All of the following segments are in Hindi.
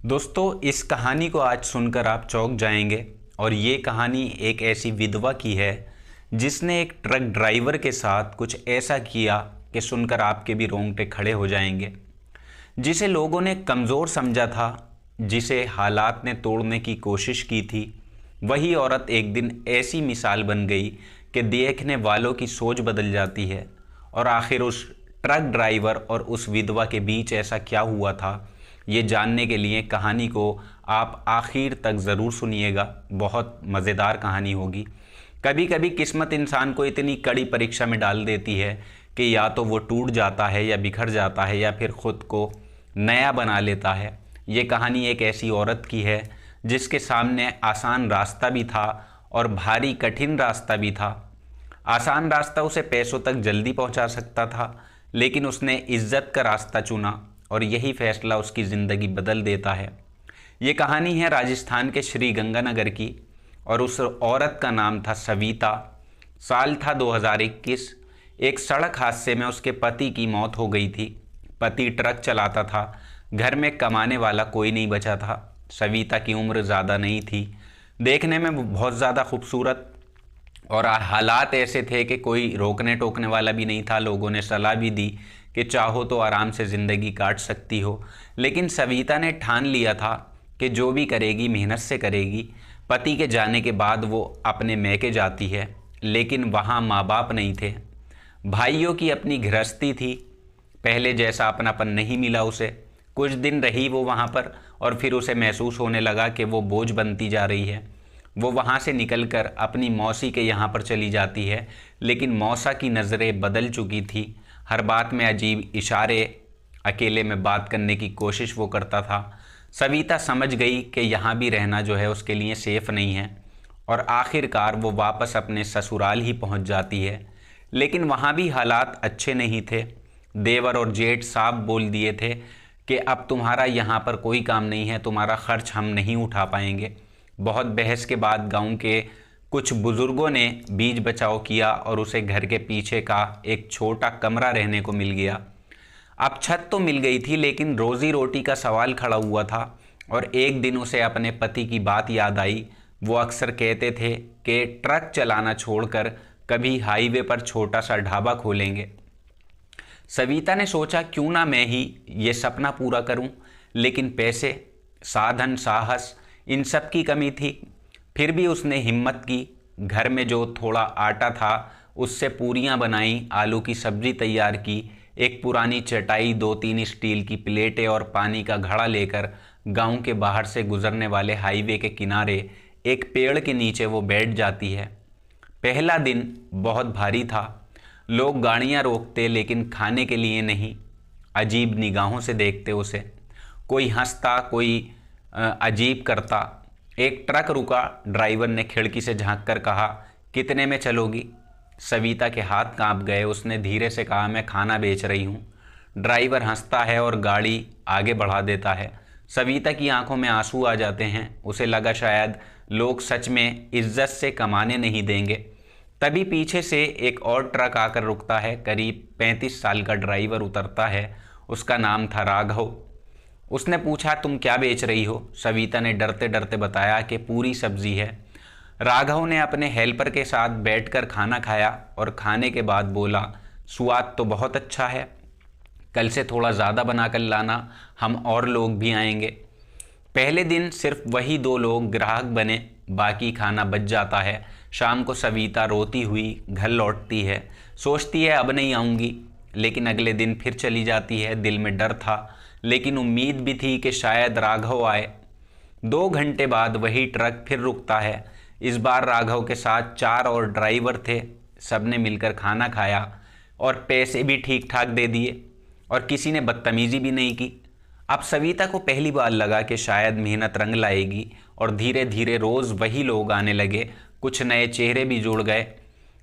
दोस्तों, इस कहानी को आज सुनकर आप चौंक जाएंगे। और ये कहानी एक ऐसी विधवा की है जिसने एक ट्रक ड्राइवर के साथ कुछ ऐसा किया कि सुनकर आपके भी रोंगटे खड़े हो जाएंगे। जिसे लोगों ने कमज़ोर समझा था, जिसे हालात ने तोड़ने की कोशिश की थी, वही औरत एक दिन ऐसी मिसाल बन गई कि देखने वालों की सोच बदल जाती है। और आखिर उस ट्रक ड्राइवर और उस विधवा के बीच ऐसा क्या हुआ था, ये जानने के लिए कहानी को आप आखिर तक ज़रूर सुनिएगा। बहुत मज़ेदार कहानी होगी। कभी कभी किस्मत इंसान को इतनी कड़ी परीक्षा में डाल देती है कि या तो वो टूट जाता है या बिखर जाता है या फिर ख़ुद को नया बना लेता है। ये कहानी एक ऐसी औरत की है जिसके सामने आसान रास्ता भी था और भारी कठिन रास्ता भी था। आसान रास्ता उसे पैसों तक जल्दी पहुंचा सकता था, लेकिन उसने इज्जत का रास्ता चुना और यही फैसला उसकी ज़िंदगी बदल देता है। ये कहानी है राजस्थान के श्री गंगानगर की और उस औरत का नाम था सविता। साल था 2021। एक सड़क हादसे में उसके पति की मौत हो गई थी। पति ट्रक चलाता था, घर में कमाने वाला कोई नहीं बचा था। सविता की उम्र ज़्यादा नहीं थी, देखने में बहुत ज़्यादा खूबसूरत, और हालात ऐसे थे कि कोई रोकने टोकने वाला भी नहीं था। लोगों ने सलाह भी दी कि चाहो तो आराम से ज़िंदगी काट सकती हो, लेकिन सविता ने ठान लिया था कि जो भी करेगी मेहनत से करेगी। पति के जाने के बाद वो अपने मैके जाती है, लेकिन वहाँ माँ बाप नहीं थे। भाइयों की अपनी गृहस्थी थी, पहले जैसा अपनापन नहीं मिला उसे। कुछ दिन रही वो वहाँ पर और फिर उसे महसूस होने लगा कि वो बोझ बनती जा रही है। वो वहाँ से निकलकर अपनी मौसी के यहाँ पर चली जाती है, लेकिन मौसा की नज़रें बदल चुकी थी। हर बात में अजीब इशारे, अकेले में बात करने की कोशिश वो करता था। सविता समझ गई कि यहाँ भी रहना जो है उसके लिए सेफ़ नहीं है, और आखिरकार वो वापस अपने ससुराल ही पहुँच जाती है। लेकिन वहाँ भी हालात अच्छे नहीं थे। देवर और जेठ साफ बोल दिए थे कि अब तुम्हारा यहाँ पर कोई काम नहीं है, तुम्हारा खर्च हम नहीं उठा पाएंगे। बहुत बहस के बाद गांव के कुछ बुज़ुर्गों ने बीच बचाव किया और उसे घर के पीछे का एक छोटा कमरा रहने को मिल गया। अब छत तो मिल गई थी, लेकिन रोज़ी रोटी का सवाल खड़ा हुआ था। और एक दिन उसे अपने पति की बात याद आई। वो अक्सर कहते थे कि ट्रक चलाना छोड़कर कभी हाईवे पर छोटा सा ढाबा खोलेंगे। सविता ने सोचा क्यों ना मैं ही ये सपना पूरा करूं, लेकिन पैसे, साधन, साहस, इन सब की कमी थी। फिर भी उसने हिम्मत की। घर में जो थोड़ा आटा था उससे पूरियां बनाई, आलू की सब्ज़ी तैयार की, एक पुरानी चटाई, 2-3 स्टील की प्लेटें और पानी का घड़ा लेकर गांव के बाहर से गुजरने वाले हाईवे के किनारे एक पेड़ के नीचे वो बैठ जाती है। पहला दिन बहुत भारी था। लोग गाड़ियां रोकते, लेकिन खाने के लिए नहीं। अजीब निगाहों से देखते उसे। कोई हंसता, कोई अजीब करता। एक ट्रक रुका। ड्राइवर ने खिड़की से झांककर कहा, कितने में चलोगी? सविता के हाथ कांप गए। उसने धीरे से कहा, मैं खाना बेच रही हूँ। ड्राइवर हंसता है और गाड़ी आगे बढ़ा देता है। सविता की आंखों में आंसू आ जाते हैं। उसे लगा शायद लोग सच में इज्जत से कमाने नहीं देंगे। तभी पीछे से एक और ट्रक आकर रुकता है। करीब 35 साल का ड्राइवर उतरता है। उसका नाम था राघव। उसने पूछा, तुम क्या बेच रही हो? सविता ने डरते डरते बताया कि पूरी सब्जी है। राघव ने अपने हेल्पर के साथ बैठकर खाना खाया और खाने के बाद बोला, स्वाद तो बहुत अच्छा है, कल से थोड़ा ज़्यादा बनाकर लाना, हम और लोग भी आएंगे। पहले दिन सिर्फ वही 2 लोग ग्राहक बने, बाकी खाना बच जाता है। शाम को सविता रोती हुई घर लौटती है। सोचती है अब नहीं आऊँगी, लेकिन अगले दिन फिर चली जाती है। दिल में डर था, लेकिन उम्मीद भी थी कि शायद राघव आए। 2 घंटे बाद वही ट्रक फिर रुकता है। इस बार राघव के साथ 4 और ड्राइवर थे। सबने मिलकर खाना खाया और पैसे भी ठीक ठाक दे दिए, और किसी ने बदतमीजी भी नहीं की। अब सविता को पहली बार लगा कि शायद मेहनत रंग लाएगी, और धीरे धीरे रोज़ वही लोग आने लगे। कुछ नए चेहरे भी जुड़ गए।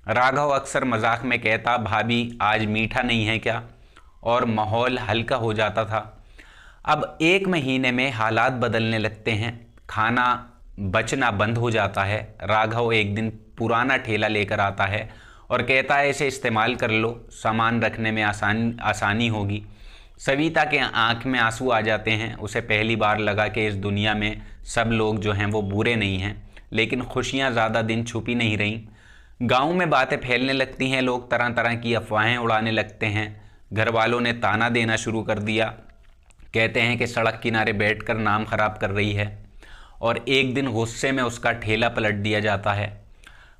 राघव अक्सर मजाक में कहता, भाभी आज मीठा नहीं है क्या? और माहौल हल्का हो जाता था। अब 1 महीने में हालात बदलने लगते हैं। खाना बचना बंद हो जाता है। राघव एक दिन पुराना ठेला लेकर आता है और कहता है, इसे इस्तेमाल कर लो, सामान रखने में आसानी होगी। सविता के आंख में आंसू आ जाते हैं। उसे पहली बार लगा कि इस दुनिया में सब लोग जो हैं वो बुरे नहीं हैं, लेकिन खुशियां ज़्यादा दिन छुपी नहीं रहीं। गांव में बातें फैलने लगती हैं, लोग तरह तरह की अफवाहें उड़ाने लगते हैं। घर वालों ने ताना देना शुरू कर दिया, कहते हैं कि सड़क किनारे बैठकर नाम खराब कर रही है। और एक दिन गुस्से में उसका ठेला पलट दिया जाता है।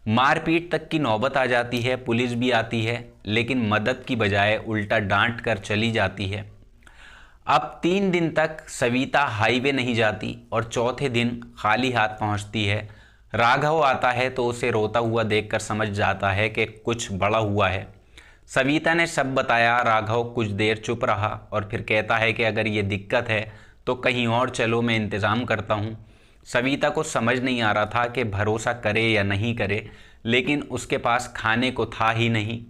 मारपीट तक की नौबत आ जाती है, पुलिस भी आती है, लेकिन मदद की बजाय उल्टा डांट कर चली जाती है। अब 3 दिन तक सविता हाईवे नहीं जाती और चौथे दिन खाली हाथ पहुंचती है। राघव आता है तो उसे रोता हुआ देखकर समझ जाता है कि कुछ बड़ा हुआ है। सविता ने सब बताया। राघव कुछ देर चुप रहा और फिर कहता है कि अगर ये दिक्कत है तो कहीं और चलो, मैं इंतज़ाम करता हूँ। सविता को समझ नहीं आ रहा था कि भरोसा करे या नहीं करे, लेकिन उसके पास खाने को था ही नहीं,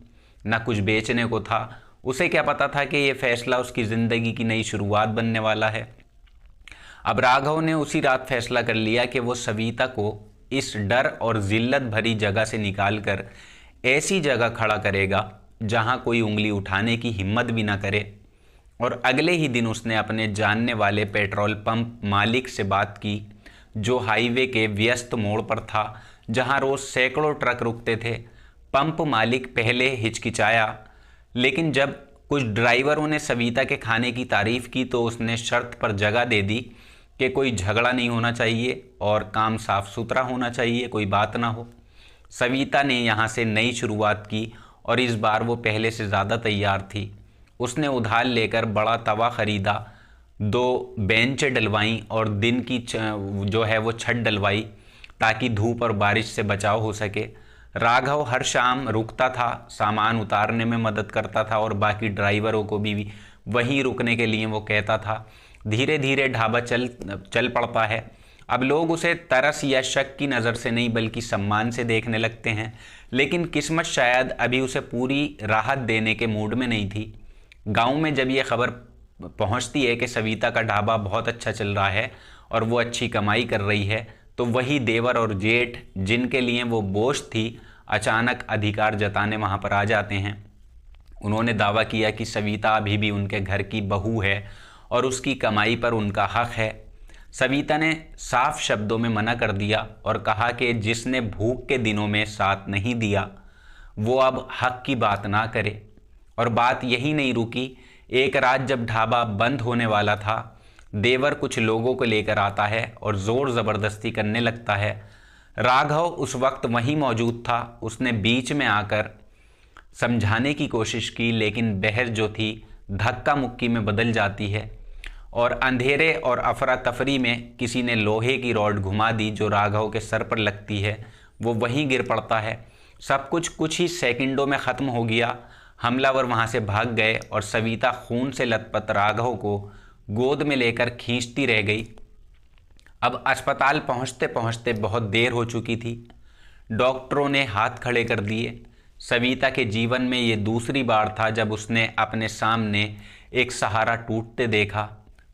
ना कुछ बेचने को था। उसे क्या पता था कि ये फैसला उसकी ज़िंदगी की नई शुरुआत बनने वाला है। अब राघव ने उसी रात फैसला कर लिया कि वो सविता को इस डर और जिल्लत भरी जगह से निकालकर ऐसी जगह खड़ा करेगा जहां कोई उंगली उठाने की हिम्मत भी ना करे। और अगले ही दिन उसने अपने जानने वाले पेट्रोल पंप मालिक से बात की, जो हाईवे के व्यस्त मोड़ पर था, जहां रोज सैकड़ों ट्रक रुकते थे। पंप मालिक पहले हिचकिचाया, लेकिन जब कुछ ड्राइवरों ने सविता के खाने की तारीफ की तो उसने शर्त पर जगह दे दी कि कोई झगड़ा नहीं होना चाहिए और काम साफ सुथरा होना चाहिए, कोई बात ना हो। सविता ने यहाँ से नई शुरुआत की और इस बार वो पहले से ज़्यादा तैयार थी। उसने उधार लेकर बड़ा तवा ख़रीदा, 2 बेंच डलवाई और दिन की जो है वो छत डलवाई, ताकि धूप और बारिश से बचाव हो सके। राघव हर शाम रुकता था, सामान उतारने में मदद करता था और बाकी ड्राइवरों को भी वहीं रुकने के लिए वो कहता था। धीरे धीरे ढाबा चल पड़ता है। अब लोग उसे तरस या शक की नज़र से नहीं बल्कि सम्मान से देखने लगते हैं, लेकिन किस्मत शायद अभी उसे पूरी राहत देने के मूड में नहीं थी। गांव में जब ये खबर पहुंचती है कि सविता का ढाबा बहुत अच्छा चल रहा है और वो अच्छी कमाई कर रही है, तो वही देवर और जेठ जिनके लिए वो बोझ थी, अचानक अधिकार जताने वहाँ पर आ जाते हैं। उन्होंने दावा किया कि सविता अभी भी उनके घर की बहू है और उसकी कमाई पर उनका हक है। सविता ने साफ शब्दों में मना कर दिया और कहा कि जिसने भूख के दिनों में साथ नहीं दिया वो अब हक की बात ना करे। और बात यही नहीं रुकी। एक रात जब ढाबा बंद होने वाला था, देवर कुछ लोगों को लेकर आता है और ज़ोर ज़बरदस्ती करने लगता है। राघव उस वक्त वहीं मौजूद था। उसने बीच में आकर समझाने की कोशिश की, लेकिन बहस जो थी धक्का मुक्की में बदल जाती है और अंधेरे और अफरा तफरी में किसी ने लोहे की रॉड घुमा दी जो राघव के सर पर लगती है। वो वहीं गिर पड़ता है। सब कुछ ही सेकंडों में ख़त्म हो गया। हमलावर वहाँ से भाग गए और सविता खून से लथपथ राघव को गोद में लेकर खींचती रह गई। अब अस्पताल पहुँचते पहुँचते बहुत देर हो चुकी थी। डॉक्टरों ने हाथ खड़े कर दिए। सविता के जीवन में ये दूसरी बार था जब उसने अपने सामने एक सहारा टूटते देखा,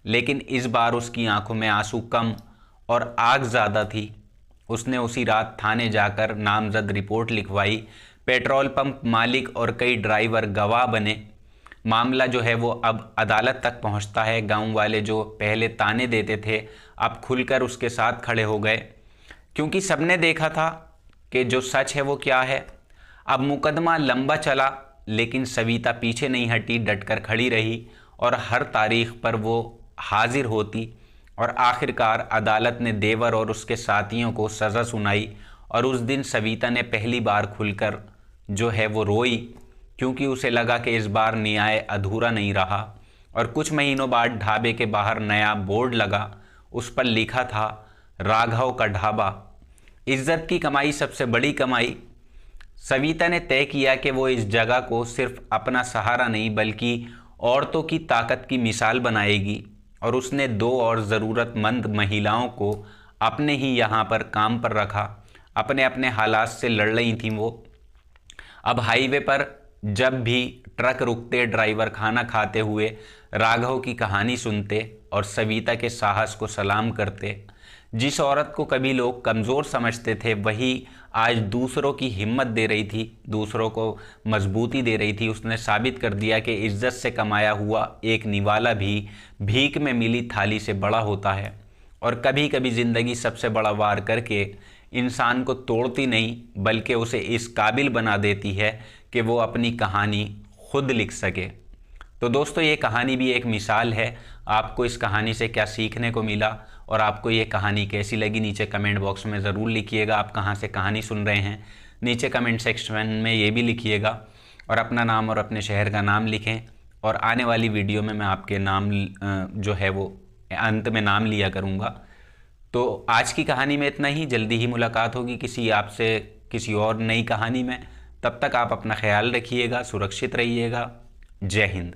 लेकिन इस बार उसकी आंखों में आंसू कम और आग ज़्यादा थी। उसने उसी रात थाने जाकर नामजद रिपोर्ट लिखवाई। पेट्रोल पंप मालिक और कई ड्राइवर गवाह बने। मामला जो है वो अब अदालत तक पहुंचता है। गांव वाले जो पहले ताने देते थे अब खुलकर उसके साथ खड़े हो गए, क्योंकि सबने देखा था कि जो सच है वो क्या है। अब मुकदमा लंबा चला, लेकिन सविता पीछे नहीं हटी, डटकर खड़ी रही और हर तारीख पर वो हाजिर होती। और आखिरकार अदालत ने देवर और उसके साथियों को सज़ा सुनाई और उस दिन सविता ने पहली बार खुलकर जो है वो रोई, क्योंकि उसे लगा कि इस बार न्याय अधूरा नहीं रहा। और कुछ महीनों बाद ढाबे के बाहर नया बोर्ड लगा। उस पर लिखा था, राघव का ढाबा, इज्जत की कमाई सबसे बड़ी कमाई। सविता ने तय किया कि वो इस जगह को सिर्फ अपना सहारा नहीं बल्कि औरतों की ताकत की मिसाल बनाएगी। और उसने 2 और ज़रूरतमंद महिलाओं को अपने ही यहाँ पर काम पर रखा। अपने अपने हालात से लड़ रही थीं वो। अब हाईवे पर जब भी ट्रक रुकते, ड्राइवर खाना खाते हुए राघव की कहानी सुनते और सविता के साहस को सलाम करते। जिस औरत को कभी लोग कमज़ोर समझते थे वही आज दूसरों की हिम्मत दे रही थी, दूसरों को मजबूती दे रही थी। उसने साबित कर दिया कि इज्जत से कमाया हुआ एक निवाला भी भीख में मिली थाली से बड़ा होता है। और कभी कभी ज़िंदगी सबसे बड़ा वार करके इंसान को तोड़ती नहीं बल्कि उसे इस काबिल बना देती है कि वो अपनी कहानी खुद लिख सके। तो दोस्तों, ये कहानी भी एक मिसाल है। आपको इस कहानी से क्या सीखने को मिला और आपको ये कहानी कैसी लगी, नीचे कमेंट बॉक्स में ज़रूर लिखिएगा। आप कहाँ से कहानी सुन रहे हैं नीचे कमेंट सेक्शन में ये भी लिखिएगा, और अपना नाम और अपने शहर का नाम लिखें। और आने वाली वीडियो में मैं आपके नाम जो है वो अंत में नाम लिया करूँगा। तो आज की कहानी में इतना ही। जल्दी ही मुलाकात होगी किसी आपसे किसी और नई कहानी में। तब तक आप अपना ख्याल रखिएगा, सुरक्षित रहिएगा। जय हिंद।